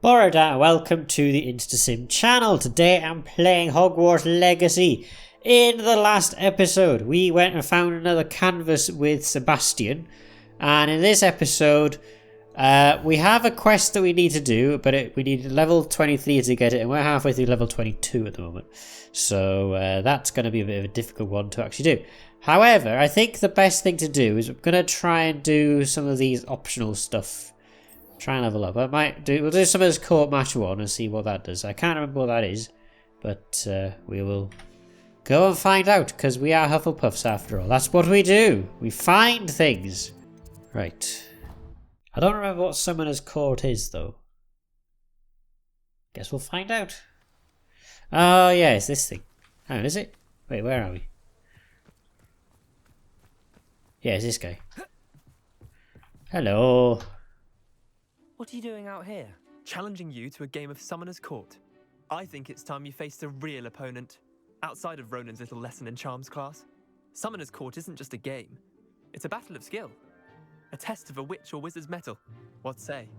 Borada, welcome to the InstaSim channel. Today I'm playing Hogwarts Legacy. In the last episode, we went and found another canvas with Sebastian. And in this episode, we have a quest that we need to do, but we need level 23 to get it, and we're halfway through level 22 at the moment. So that's going to be a bit of a difficult one to actually do. However, I think the best thing to do is we're going to try and do some of these optional stuff. Try and level up. We'll do some of this court match one and see what that does. I can't remember what that is, but we will go and find out, because we are Hufflepuffs after all. That's what we do. We find things. Right. I don't remember what Summoner's Court is, though. Guess we'll find out. Oh, yeah, it's this thing. Hang on, is it? Wait, where are we? Yeah, it's this guy. Hello. What are you doing out here? Challenging you to a game of Summoner's Court. I think it's time you faced a real opponent, outside of Ronan's little lesson in charms class. Summoner's Court isn't just a game. It's a battle of skill. A test of a witch or wizard's mettle. What say?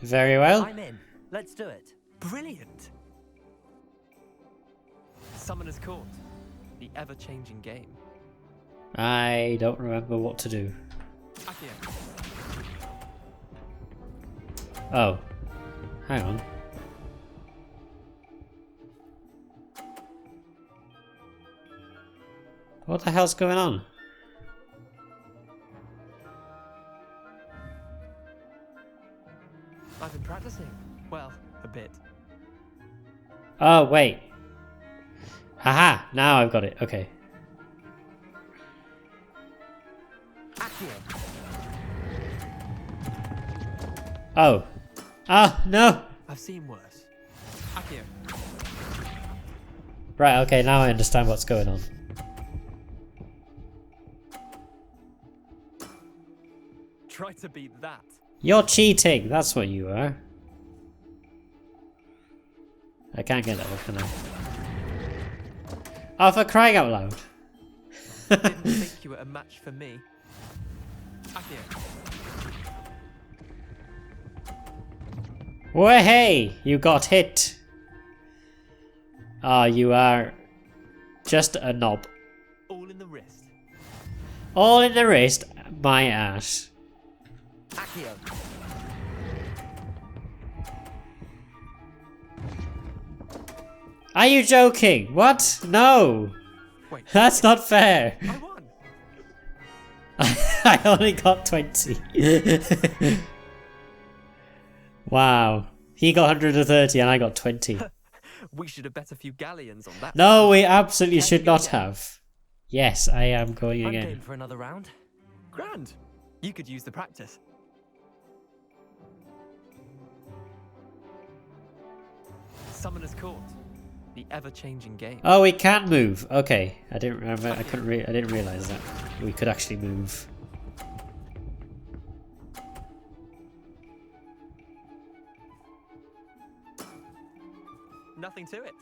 Very well. I'm in. Let's do it. Brilliant! Summoner's Court. The ever-changing game. I don't remember what to do. Accio. Oh. Hang on. What the hell's going on? I've been practicing. Well, a bit. Oh, wait. Haha, now I've got it. Okay. Accio. Oh. Ah, no! I've seen worse. Accio. Right, okay, now I understand what's going on. Try to beat that. You're cheating! That's what you are. I can't get that one, can I? Oh, for crying out loud. Didn't think you were a match for me. Accio. Well, hey! You got hit. Ah, you are just a knob. All in the wrist. All in the wrist, my ass. Accio. Are you joking? What? No! Wait. That's not fair. I won. I only got 20. Wow. He got 130 and I got 20. We should have bet a few galleons on that. No, we absolutely should not have. Yes, I am going I'm again. game for another round. Grand. You could use the practice. Summoner's Court. The ever-changing game. Oh, we can move. Okay, I didn't remember. I didn't realize that we could actually move. Nothing to it.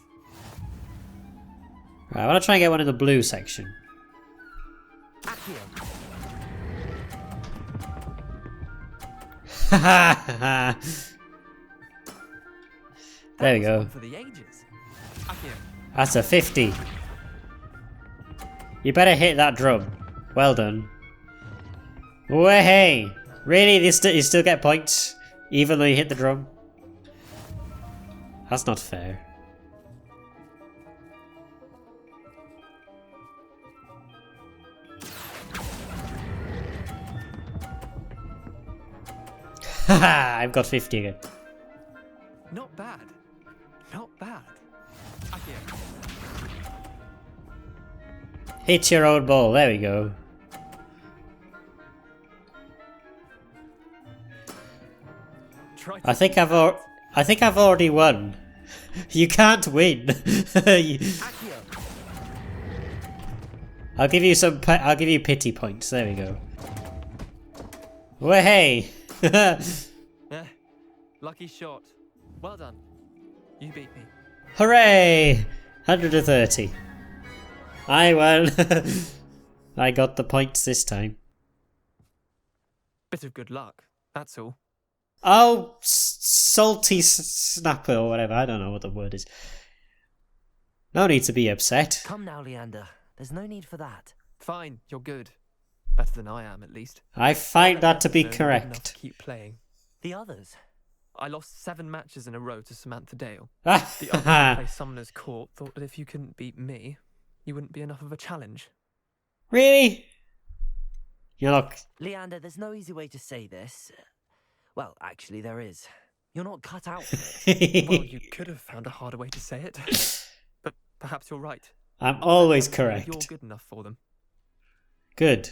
Right, I want to try and get one in the blue section. Accio. There we That was go. one for the ages. Accio. That's a 50. You better hit that drum. Well done. Way! Really? You still get points? Even though you hit the drum? That's not fair. Haha! I've got 50 again. Not bad. Not bad. Accio. Hit your own ball. There we go. Try I think I've already won. You can't win. Accio. I'll give you I'll give you pity points. There we go. Well, hey. Lucky shot. Well done. You beat me. Hooray! 130. I won. I got the points this time. Bit of good luck, that's all. Oh, salty snapper or whatever. I don't know what the word is. No need to be upset. Come now, Leander. There's no need for that. Fine, you're good. Better than I am, at least. I find that to be Know you're good enough correct. to keep playing. The others? I lost 7 matches in a row to Samantha Dale. The others who play Summoner's Court thought that if you couldn't beat me, you wouldn't be enough of a challenge. Really? You look. Leander, there's no easy way to say this. Well, actually, there is. You're not cut out for it. Well, you could have found a harder way to say it. But perhaps you're right. I'm always You're correct. good enough for them. Good.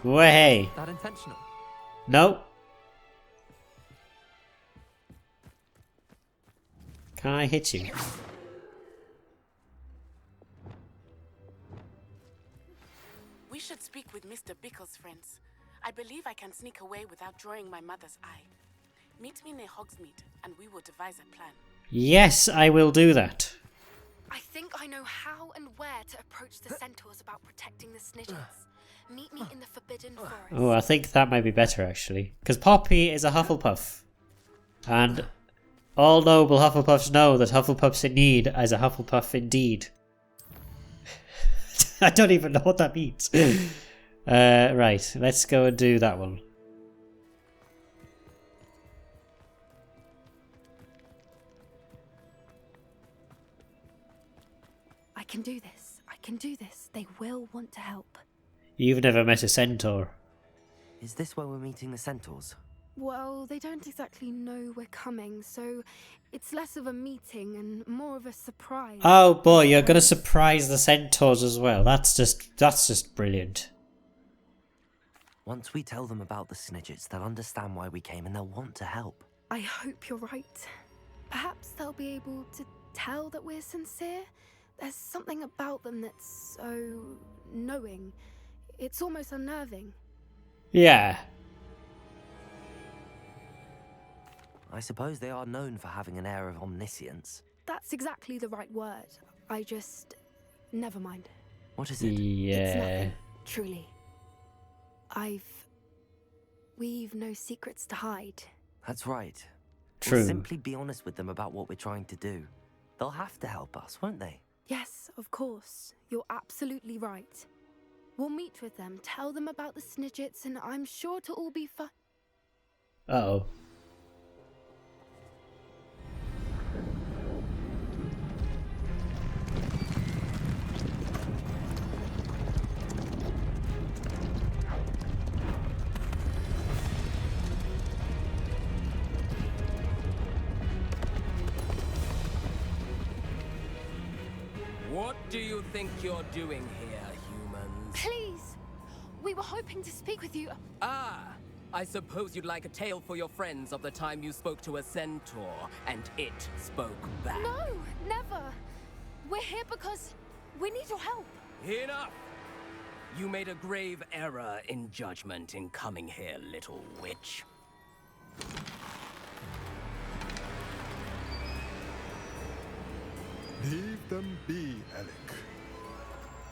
Way. That intentional? No. Can I hit you? We should speak with Mr. Bickle's friends. I believe I can sneak away without drawing my mother's eye. Meet me near Hogsmeade, and we will devise a plan. Yes, I will do that. I think I know how and where to approach the centaurs about protecting the snidgets. Meet me in the Forbidden Forest. Oh, I think that might be better actually. Because Poppy is a Hufflepuff. And all noble Hufflepuffs know that Hufflepuff's in need is a Hufflepuff indeed. I don't even know what that means. Right, let's go and do that one. I can do this. I can do this. They will want to help. You've never met a centaur. Is this where we're meeting the centaurs? Well, they don't exactly know we're coming, so it's less of a meeting and more of a surprise. Oh boy, you're gonna surprise the centaurs as well. That's just brilliant. Once we tell them about the snidgets, they'll understand why we came and they'll want to help. I hope you're right. Perhaps they'll be able to tell that we're sincere. There's something about them that's so knowing. It's almost unnerving. Yeah. I suppose they are known for having an air of omniscience. That's exactly the right word. I just... Never mind. What is it? It's Yeah. nothing, truly. We've no secrets to hide. That's right. True. We'll simply be honest with them about what we're trying to do. They'll have to help us, won't they? Yes, of course. You're absolutely right. We'll meet with them, tell them about the snidgets, and I'm sure to all be fine. Uh-oh. What do you think you're doing here, humans? Please! We were hoping to speak with you. Ah, I suppose you'd like a tale for your friends of the time you spoke to a centaur, and it spoke back. No, never. We're here because we need your help. Enough! You made a grave error in judgment in coming here, little witch. Leave them be, Alec.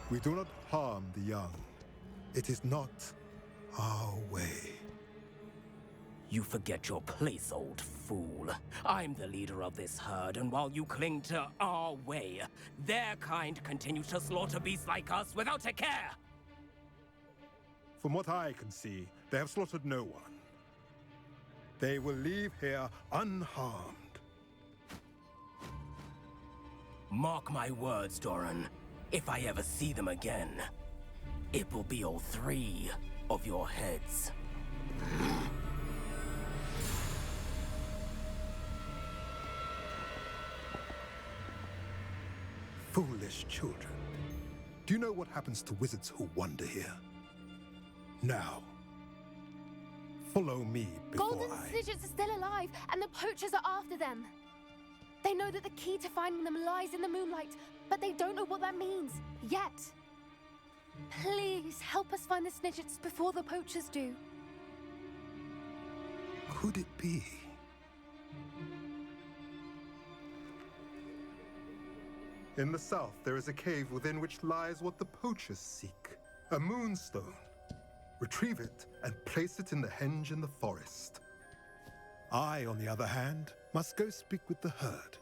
We do not harm the young. It is not our way. You forget your place, old fool. I'm the leader of this herd, and while you cling to our way, their kind continue to slaughter beasts like us without a care! From what I can see, they have slaughtered no one. They will leave here unharmed. Mark my words, Doran. If I ever see them again, it will be all 3 of your heads. Foolish children. Do you know what happens to wizards who wander here? Now, follow me before Golden snidgets are still alive, and the poachers are after them. They know that the key to finding them lies in the moonlight, but they don't know what that means, yet. Please, help us find the snidgets before the poachers do. Could it be? In the south, there is a cave within which lies what the poachers seek. A moonstone, Retrieve it and place it in the henge in the forest. I, on the other hand, must go speak with the herd.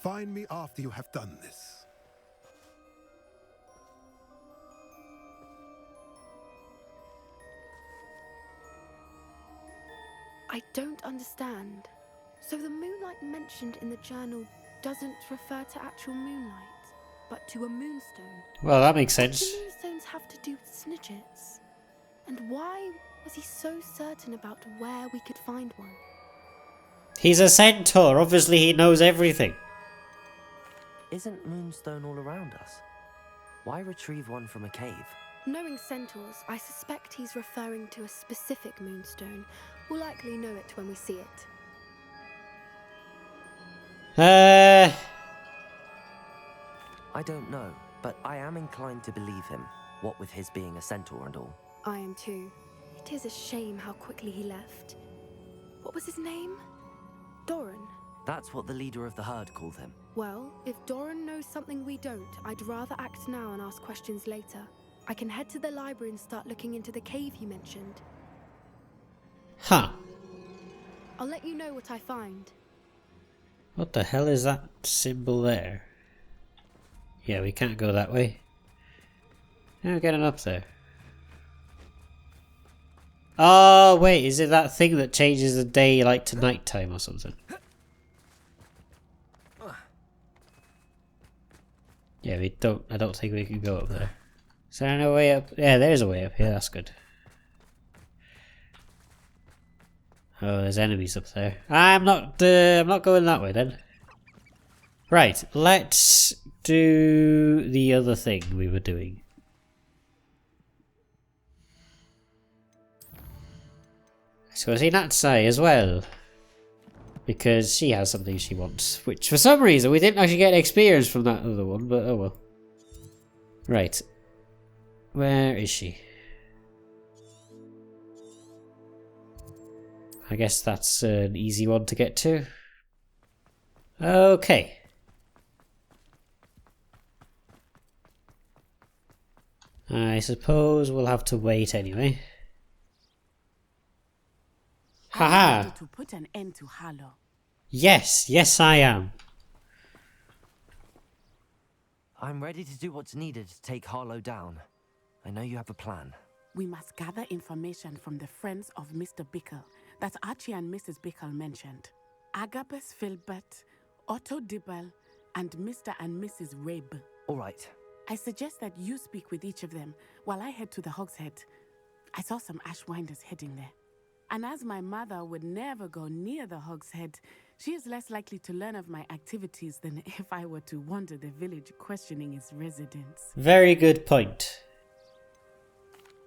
Find me after you have done this. I don't understand. So the moonlight mentioned in the journal doesn't refer to actual moonlight, but to a moonstone. Well, that makes What sense. do moonstones have to do with snidgets? And why was he so certain about where we could find one? He's a centaur. Obviously, he knows everything. Isn't Moonstone all around us? Why retrieve one from a cave? Knowing centaurs, I suspect he's referring to a specific moonstone. We'll likely know it when we see it. I don't know, but I am inclined to believe him, what with his being a centaur and all. I am too. It is a shame how quickly he left. What was his name? Doran. That's what the leader of the herd called him. Well, if Doran knows something we don't, I'd rather act now and ask questions later. I can head to the library and start looking into the cave you mentioned. Huh. I'll let you know what I find. What the hell is that symbol there? Yeah, we can't go that way. How are we getting up there? Oh, wait, is it that thing that changes the day like to nighttime or something? Yeah, I don't think we can go up there. Is there no way up? Yeah, there's a way up here, that's good. Oh, there's enemies up there. I'm not going that way then. Right, let's do the other thing we were doing. So I see Natsai as well. Because she has something she wants. Which for some reason we didn't actually get experience from that other one, but oh well. Right. Where is she? I guess that's an easy one to get to. Okay. I suppose we'll have to wait anyway. Are you Haha! ready to put an end to Harlow? Yes, yes I am. I'm ready to do what's needed to take Harlow down. I know you have a plan. We must gather information from the friends of Mr. Bickle that Archie and Mrs. Bickle mentioned. Agabus Filbert, Otto Dibble, and Mr. and Mrs. Rabe. All right. I suggest that you speak with each of them while I head to the Hogshead. I saw some Ashwinders heading there. And as my mother would never go near the Hogshead, she is less likely to learn of my activities than if I were to wander the village questioning its residents. Very good point.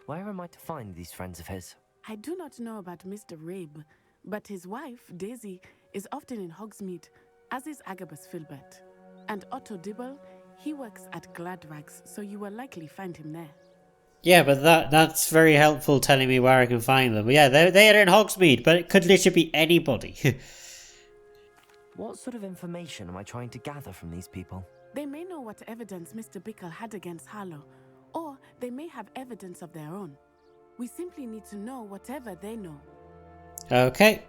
Where am I to find these friends of his? I do not know about Mr. Rabe, but his wife, Daisy, is often in Hogsmeade, as is Agabus Filbert. And Otto Dibble, he works at Gladrags, so you will likely find him there. Yeah, but that's very helpful telling me where I can find them. Yeah, they're in Hogsmeade, but it could literally be anybody. What sort of information am I trying to gather from these people? They may know what evidence Mr. Bickle had against Harlow, or they may have evidence of their own. We simply need to know whatever they know. Okay.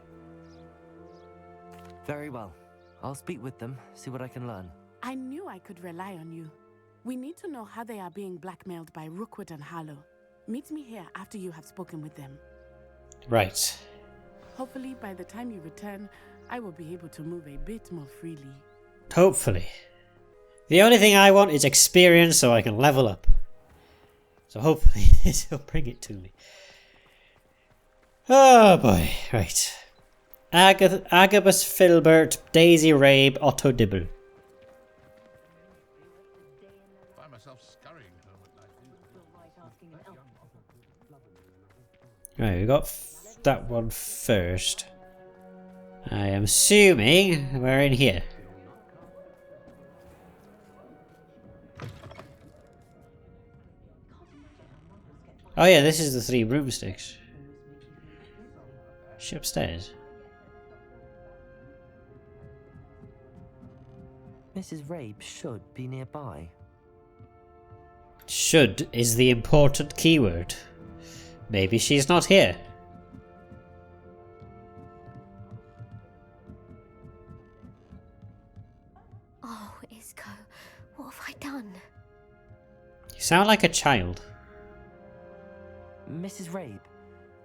Very well. I'll speak with them, see what I can learn. I knew I could rely on you. We need to know how they are being blackmailed by Rookwood and Harlow. Meet me here after you have spoken with them. Right. Hopefully, by the time you return, I will be able to move a bit more freely. Hopefully. The only thing I want is experience so I can level up. So hopefully this will bring it to me. Oh boy. Right. Agabus Filbert, Daisy Rabe, Otto Dibble. Right, we got that one first. I am assuming we're in here. Oh yeah, this is the 3 broomsticks. Is she upstairs? Mrs. Rabe should be nearby. Should is the important keyword. Maybe she's not here. Oh, Isco, what have I done? You sound like a child. Mrs. Rabe,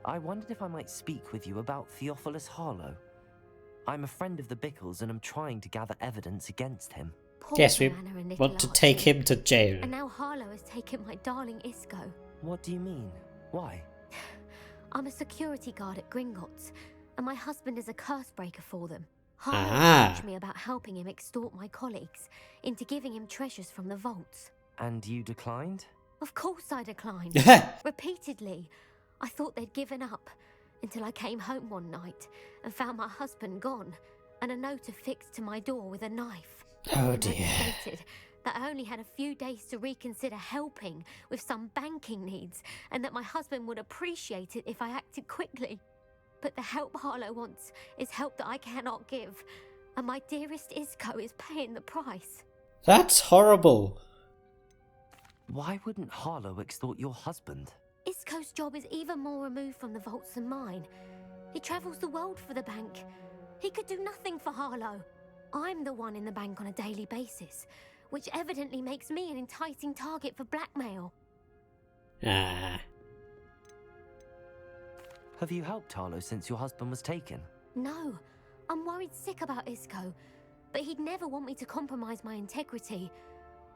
I wondered if I might speak with you about Theophilus Harlow. I'm a friend of the Bickles and I'm trying to gather evidence against him. Poor Yes, we Joanna and little want to take Archie. him to jail. And now Harlow has taken my darling Isco. What do you mean? Why? I'm a security guard at Gringotts, and my husband is a curse breaker for them. Harlow approached me about helping him extort my colleagues into giving him treasures from the vaults. And you declined? Of course I declined. Repeatedly. I thought they'd given up, until I came home one night and found my husband gone, and a note affixed to my door with a knife. Oh The note dear. stated that I only had a few days to reconsider helping with some banking needs, and that my husband would appreciate it if I acted quickly. But the help Harlow wants is help that I cannot give, and my dearest Isco is paying the price. That's horrible. Why wouldn't Harlow extort your husband? Isco's job is even more removed from the vaults than mine. He travels the world for the bank. He could do nothing for Harlow. I'm the one in the bank on a daily basis, which evidently makes me an enticing target for blackmail. Ah. Have you helped Harlow since your husband was taken? No, I'm worried sick about Isco, but he'd never want me to compromise my integrity.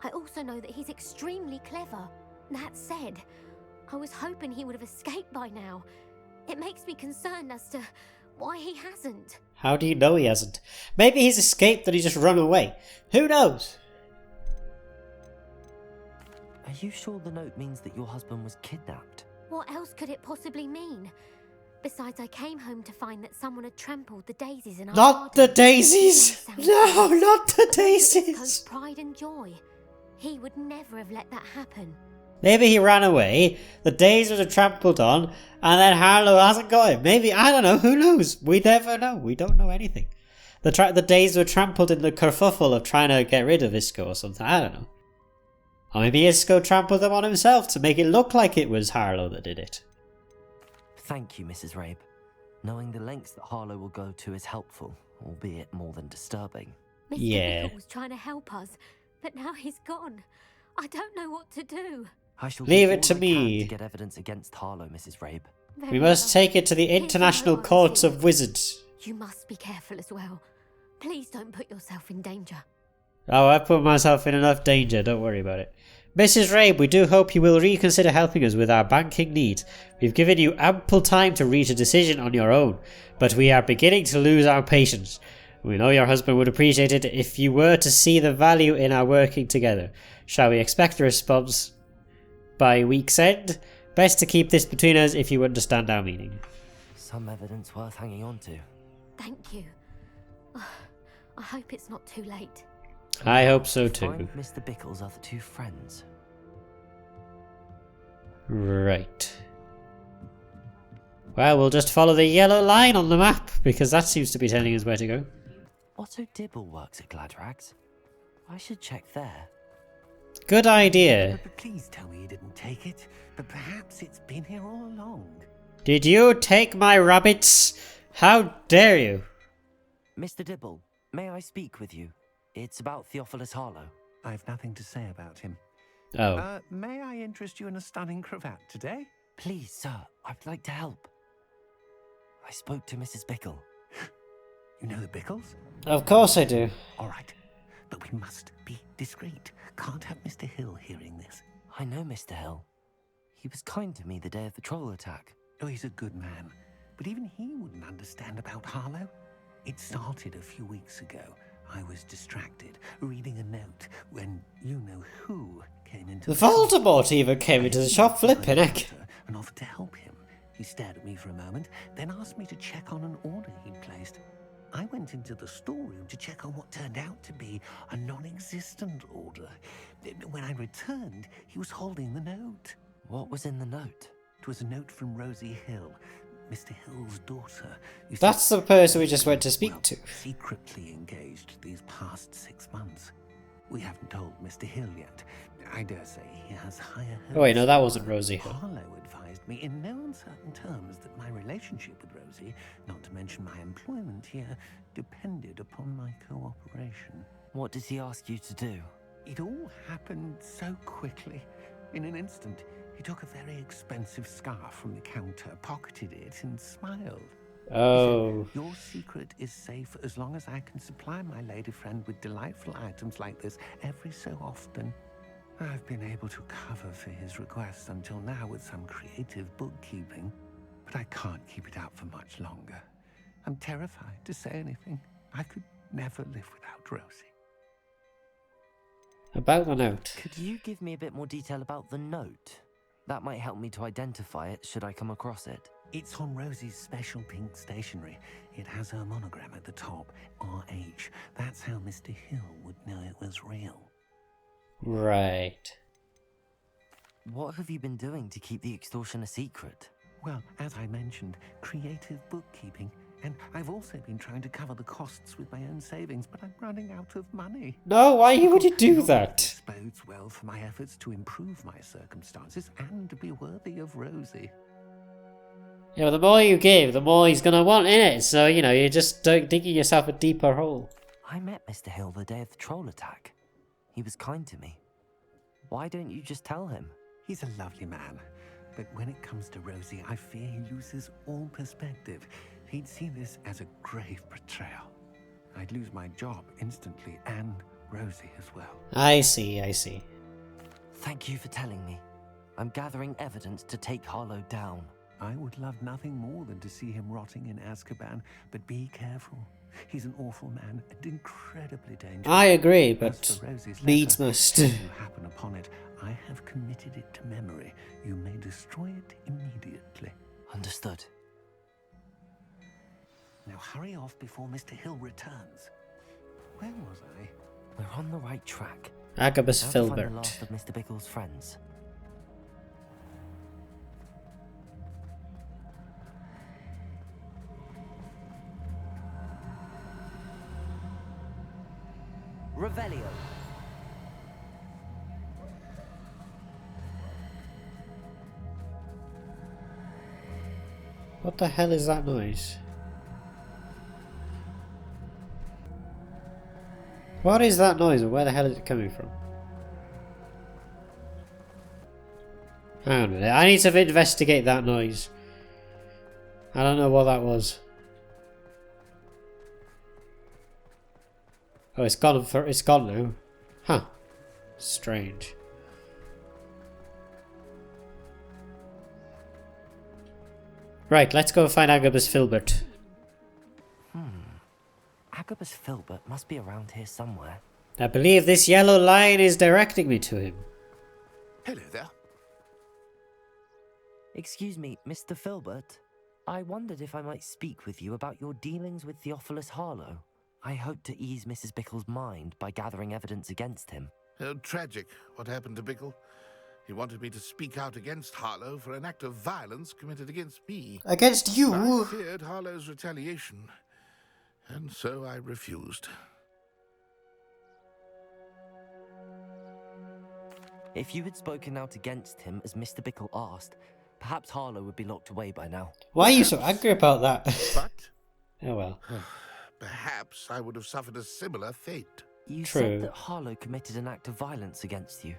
I also know that he's extremely clever. That said, I was hoping he would have escaped by now. It makes me concerned as to why he hasn't. How do you know he hasn't? Maybe he's escaped and he's just run away. Who knows? Are you sure the note means that your husband was kidnapped? What else could it possibly mean? Besides, I came home to find that someone had trampled the daisies in our Not the garden. daisies! Sounds No, bad, not the but those are Isco's daisies! pride and joy. He would never have let that happen. Maybe he ran away, the daisies were trampled on, and then Harlow hasn't got him. Maybe, I don't know, who knows? We never know. We don't know anything. The daisies were trampled in the kerfuffle of trying to get rid of Isco or something. I don't know. Or maybe Isco trampled them on himself to make it look like it was Harlow that did it. Thank you, Mrs. Rabe. Knowing the lengths that Harlow will go to is helpful, albeit more than disturbing. Mr. Yeah. Bickle was trying to help us, but now he's gone. I don't know what to do. I shall Leave do it all to I can me. to get evidence against Harlow, Mrs. Rabe. We Very must well. take it to the Here's International the note I Courts received. of Wizards. You must be careful as well. Please don't put yourself in danger. Oh, I've put myself in enough danger, don't worry about it. Mrs. Rabe, we do hope you will reconsider helping us with our banking needs. We've given you ample time to reach a decision on your own, but we are beginning to lose our patience. We know your husband would appreciate it if you were to see the value in our working together. Shall we expect a response by week's end? Best to keep this between us if you understand our meaning. Some evidence worth hanging on to. Thank you. I hope it's not too late. I hope so too. Find Mr. Bickle's other two friends. Right. Well, we'll just follow the yellow line on the map, because that seems to be telling us where to go. Otto Dibble works at Gladrags. I should check there. Good idea. But please tell me you didn't take it. But perhaps it's been here all along. Did you take my rabbits? How dare you? Mr. Dibble, may I speak with you? It's about Theophilus Harlow. I've nothing to say about him. Oh. May I interest you in a stunning cravat today? Please, sir, I'd like to help. I spoke to Mrs. Bickle. You know the Bickles? Of course I do. All right. But we must be discreet. Can't have Mr. Hill hearing this. I know Mr. Hill. He was kind to me the day of the troll attack. Oh, he's a good man. But even he wouldn't understand about Harlow. It started a few weeks ago. I was distracted, reading a note, when you-know-who came into The Voldemort even came into the shop flipping heck. and offered to help him. He stared at me for a moment, then asked me to check on an order he'd placed. I went into the storeroom to check on what turned out to be a non-existent order. When I returned, he was holding the note. What was in the note? It was a note from Rosie Hill, Mr. Hill's daughter. You see, That's the person we just went to speak to. secretly engaged these past 6 months. We haven't told Mr. Hill yet. I dare say he has higher hopes. Oh wait, no, that wasn't Rosie Hill. Harlow advised me in no uncertain terms that my relationship with Rosie, not to mention my employment here, depended upon my cooperation. What did he ask you to do? It all happened so quickly. In an instant, he took a very expensive scarf from the counter, pocketed it, and smiled. Oh. He said, "Your secret is safe as long as I can supply my lady friend with delightful items like this every so often." I've been able to cover for his requests until now with some creative bookkeeping, but I can't keep it out for much longer. I'm terrified to say anything. I could never live without Rosie. About the note. Could you give me a bit more detail about the note? That might help me to identify it should I come across it. It's on Rosie's special pink stationery. It has her monogram at the top, RH. That's how Mr. Hill would know it was real. Right. What have you been doing to keep the extortion a secret? Well, as I mentioned, creative bookkeeping. And I've also been trying to cover the costs with my own savings, but I'm running out of money. No, why would you do that? This bodes well for my efforts to improve my circumstances and to be worthy of Rosie. Yeah, well, the more you give, the more he's gonna want in it. So, you know, you're just digging yourself a deeper hole. I met Mr. Hill the day of the troll attack. He was kind to me. Why don't you just tell him? He's a lovely man, but when it comes to Rosie, I fear he loses all perspective. He'd see this as a grave betrayal. I'd lose my job instantly, and Rosie as well. I see, I see. Thank you for telling me. I'm gathering evidence to take Harlow down. I would love nothing more than to see him rotting in Azkaban, but be careful. He's an awful man and incredibly dangerous. I agree, As but for Rosie's needs letter, must. If you happen upon it, I have committed it to memory. You may destroy it immediately. Understood. Now hurry off before Mr. Hill returns. Where was I? We're on the right track. Agabus Now to find the Filbert. last of Mr. Bickle's friends. Revelio. What the hell is that noise? What is that noise and where the hell is it coming from? Hang on a minute, I need to investigate that noise. I don't know what that was. Oh, it's gone now. Huh. Strange. Right, let's go find Agabus Filbert. Agabus Filbert must be around here somewhere. I believe this yellow line is directing me to him. Hello there. Excuse me, Mr. Filbert. I wondered if I might speak with you about your dealings with Theophilus Harlow. I hope to ease Mrs. Bickle's mind by gathering evidence against him. Tragic what happened to Bickle. He wanted me to speak out against Harlow for an act of violence committed against me. Against you? I feared Harlow's retaliation, and so I refused. If you had spoken out against him as Mr. Bickle asked, perhaps Harlow would be locked away by now. Why are you so angry about that? But Oh well. perhaps I would have suffered a similar fate. You True. said that Harlow committed an act of violence against you.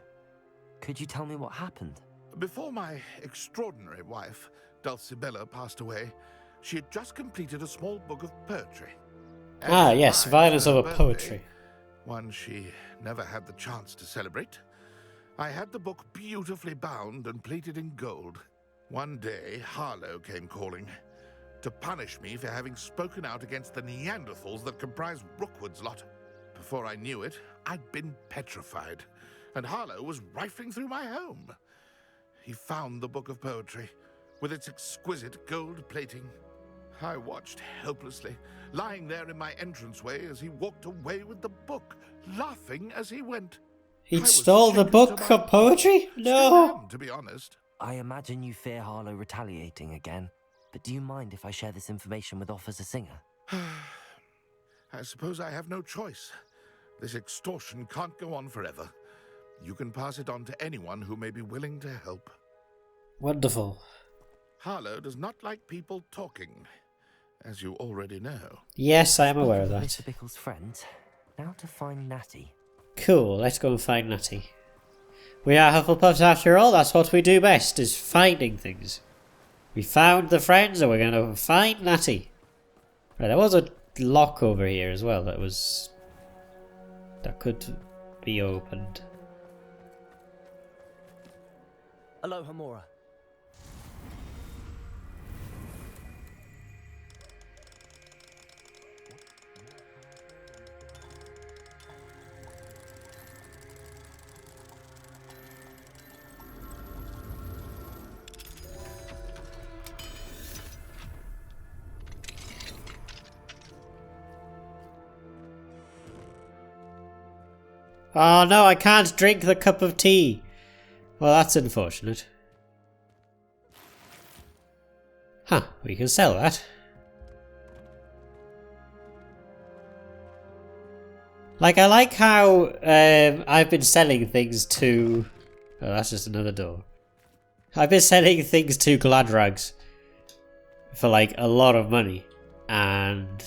Could you tell me what happened? Before my extraordinary wife, Dulcibella, passed away, she had just completed a small book of poetry. As Ah, yes, mine violence for her over birthday, poetry. one she never had the chance to celebrate. I had the book beautifully bound and plated in gold. One day, Harlow came calling to punish me for having spoken out against the Neanderthals that comprise Rookwood's lot. Before I knew it, I'd been petrified, and Harlow was rifling through my home. He found the book of poetry, with its exquisite gold plating. I watched helplessly, lying there in my entranceway as he walked away with the book, laughing as he went. I He was stole the shaken book to my of poetry? Still No. am, to be honest. I imagine you fear Harlow retaliating again, but do you mind if I share this information with Officer Singer? I suppose I have no choice. This extortion can't go on forever. You can pass it on to anyone who may be willing to help. Wonderful. Harlow does not like people talking, as you already know. Yes, I am aware of that. Mr Bickle's friend. Now to find Natty. Cool, let's go and find Natty. We are Hufflepuffs after all, that's what we do best, is finding things. We found the friends and we're going to find Natty. Right, there was a lock over here as well that could be opened. Aloha Mora. Oh no, I can't drink the cup of tea. Well, that's unfortunate. Huh, we can sell that. Like, I like how I've been selling things to... Oh, that's just another door. I've been selling things to Gladrags for like a lot of money, and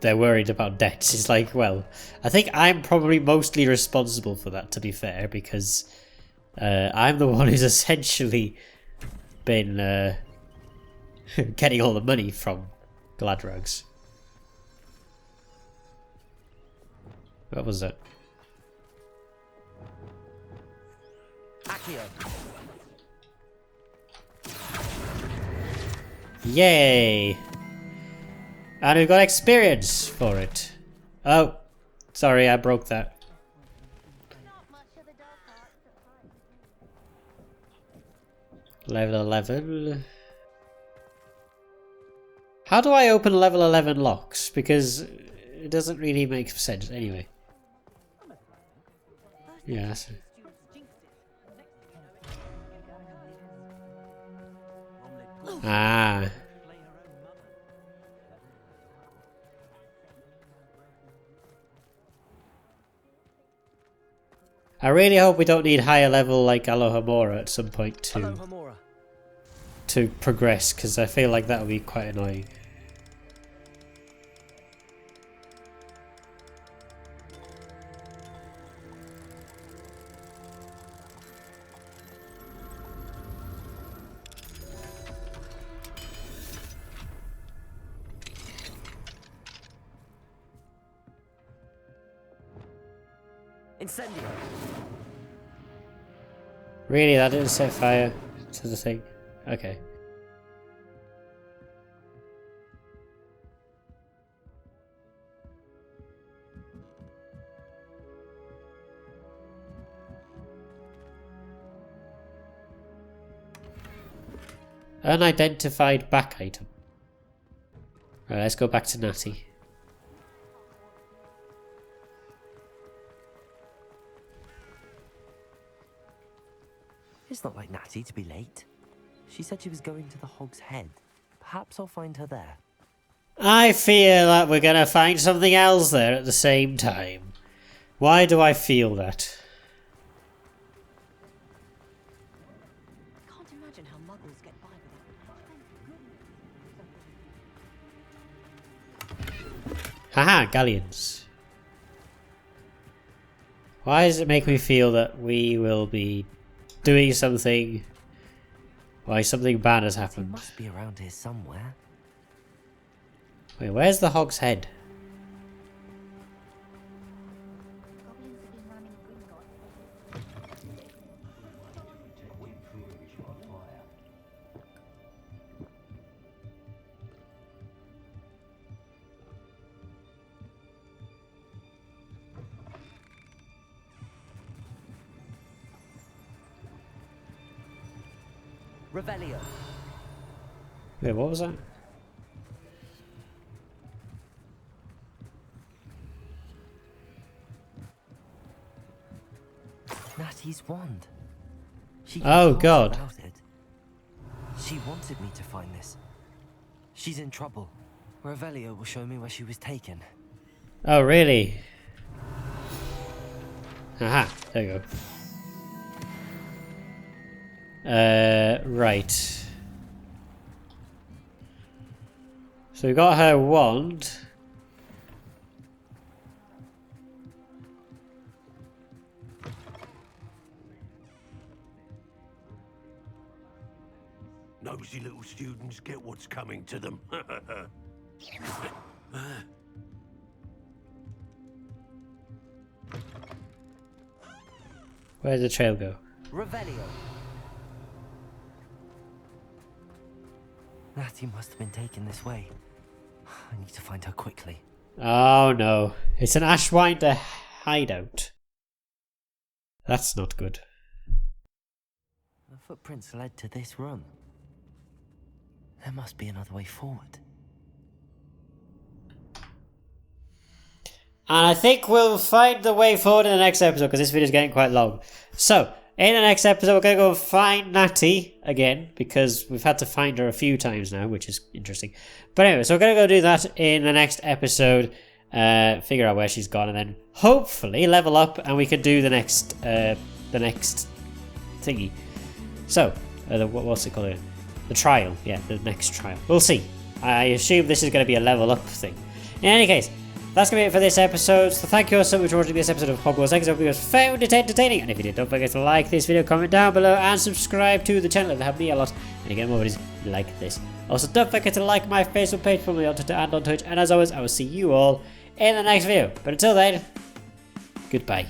they're worried about debts. It's like, well, I think I'm probably mostly responsible for that, to be fair, because I'm the one who's essentially been getting all the money from Gladrags. What was that? Accio. Yay! And we've got experience for it. Oh, sorry, I broke that. Level 11. How do I open level 11 locks? Because it doesn't really make sense anyway. Yes. Ah. I really hope we don't need higher level like Alohomora at some point to progress, because I feel like that would be quite annoying. Incendio. Really, that didn't set fire to the thing? Okay. Unidentified back item. Right, let's go back to Natty. It's not like Natty to be late. She said she was going to the Hogshead. Perhaps I'll find her there. I fear that we're gonna find something else there at the same time. Why do I feel that? Can't imagine how muggles get by without. Haha, galleons. Why does it make me feel that we will be doing something? Why something bad has happened? He must be around here somewhere. Wait, where's the Hogshead? Revelio. Wait, what was that? Natty's wand. She Oh, God. about it. She wanted me to find this. She's in trouble. Revelio will show me where she was taken. Oh, really? Aha, there you go. Right. So we got her wand. Nosy little students get what's coming to them. Where did the trail go? Revelio. Natty must have been taken this way. I need to find her quickly. Oh no, it's an Ashwinder hideout. That's not good. The footprints led to this room. There must be another way forward. And I think we'll find the way forward in the next episode because this video is getting quite long. So, in the next episode, we're going to go find Natty again because we've had to find her a few times now, which is interesting. But anyway, so we're going to go do that in the next episode, figure out where she's gone, and then hopefully level up and we can do the next thingy. So, what's it called again? The trial. Yeah, the next trial. We'll see. I assume this is going to be a level up thing. In any case, that's going to be it for this episode. So thank you all so much for watching this episode of Hogwarts Legacy. I hope you guys found it entertaining. And if you did, don't forget to like this video, comment down below, and subscribe to the channel. It'll help me a lot. And again, more videos like this. Also, don't forget to like my Facebook page, follow me on Twitter and on Twitch. And as always, I will see you all in the next video. But until then, goodbye.